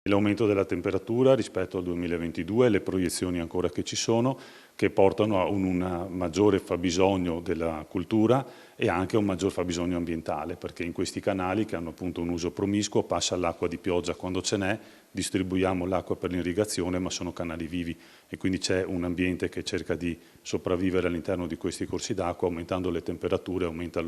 L'aumento della temperatura rispetto al 2022, le proiezioni ancora che ci sono, che portano a un maggiore fabbisogno della cultura e anche a un maggior fabbisogno ambientale, perché in questi canali, che hanno appunto un uso promiscuo, passa l'acqua di pioggia quando ce n'è, distribuiamo l'acqua per l'irrigazione, ma sono canali vivi e quindi c'è un ambiente che cerca di sopravvivere all'interno di questi corsi d'acqua. Aumentando le temperature, aumenta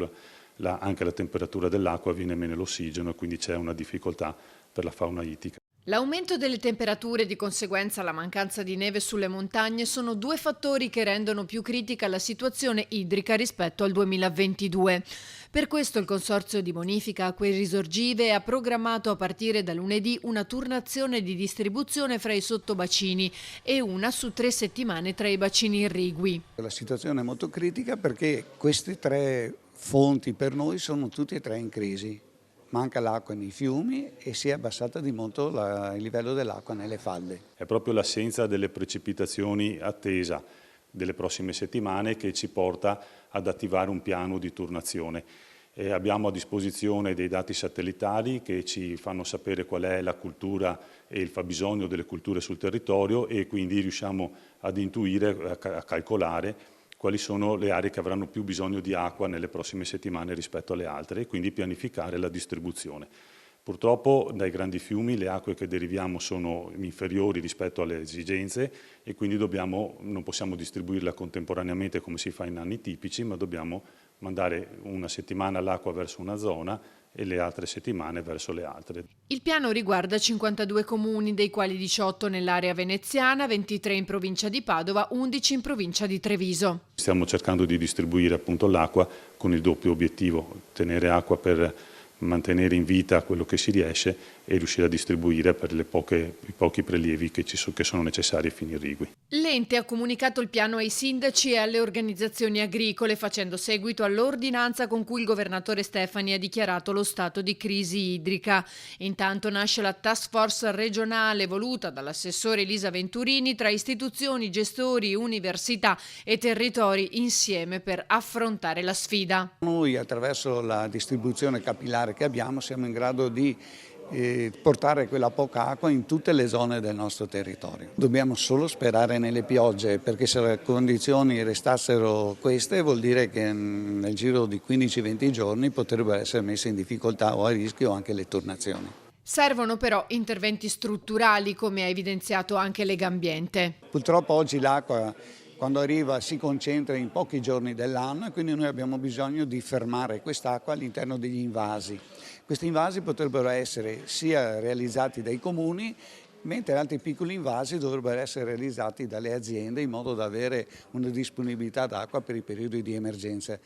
anche la temperatura dell'acqua, viene meno l'ossigeno e quindi c'è una difficoltà per la fauna ittica. L'aumento delle temperature e di conseguenza la mancanza di neve sulle montagne sono due fattori che rendono più critica la situazione idrica rispetto al 2022. Per questo il Consorzio di Bonifica Acque Risorgive ha programmato a partire da lunedì una turnazione di distribuzione fra i sottobacini e una su 3 settimane tra i bacini irrigui. La situazione è molto critica perché queste tre fonti per noi sono tutte e tre in crisi. Manca l'acqua nei fiumi e si è abbassata di molto il livello dell'acqua nelle falde. È proprio l'assenza delle precipitazioni attesa delle prossime settimane che ci porta ad attivare un piano di turnazione. Abbiamo a disposizione dei dati satellitari che ci fanno sapere qual è la cultura e il fabbisogno delle culture sul territorio e quindi riusciamo ad intuire, a calcolare quali sono le aree che avranno più bisogno di acqua nelle prossime settimane rispetto alle altre e quindi pianificare la distribuzione. Purtroppo dai grandi fiumi le acque che deriviamo sono inferiori rispetto alle esigenze e quindi non possiamo distribuirla contemporaneamente come si fa in anni tipici, ma dobbiamo mandare una settimana l'acqua verso una zona e le altre settimane verso le altre. Il piano riguarda 52 comuni, dei quali 18 nell'area veneziana, 23 in provincia di Padova, 11 in provincia di Treviso. Stiamo cercando di distribuire appunto l'acqua con il doppio obiettivo, tenere acqua per mantenere in vita quello che si riesce e riuscire a distribuire per i pochi prelievi che sono necessari ai fini irrigui. L'ente ha comunicato il piano ai sindaci e alle organizzazioni agricole, facendo seguito all'ordinanza con cui il governatore Stefani ha dichiarato lo stato di crisi idrica. Intanto nasce la task force regionale voluta dall'assessore Elisa Venturini tra istituzioni, gestori, università e territori insieme per affrontare la sfida. Noi attraverso la distribuzione capillare che abbiamo siamo in grado di portare quella poca acqua in tutte le zone del nostro territorio. Dobbiamo solo sperare nelle piogge, perché se le condizioni restassero queste vuol dire che nel giro di 15-20 giorni potrebbero essere messe in difficoltà o a rischio anche le turnazioni. Servono però interventi strutturali, come ha evidenziato anche Legambiente. Purtroppo oggi l'acqua quando arriva si concentra in pochi giorni dell'anno e quindi noi abbiamo bisogno di fermare quest'acqua all'interno degli invasi. Questi invasi potrebbero essere sia realizzati dai comuni, mentre altri piccoli invasi dovrebbero essere realizzati dalle aziende in modo da avere una disponibilità d'acqua per i periodi di emergenza.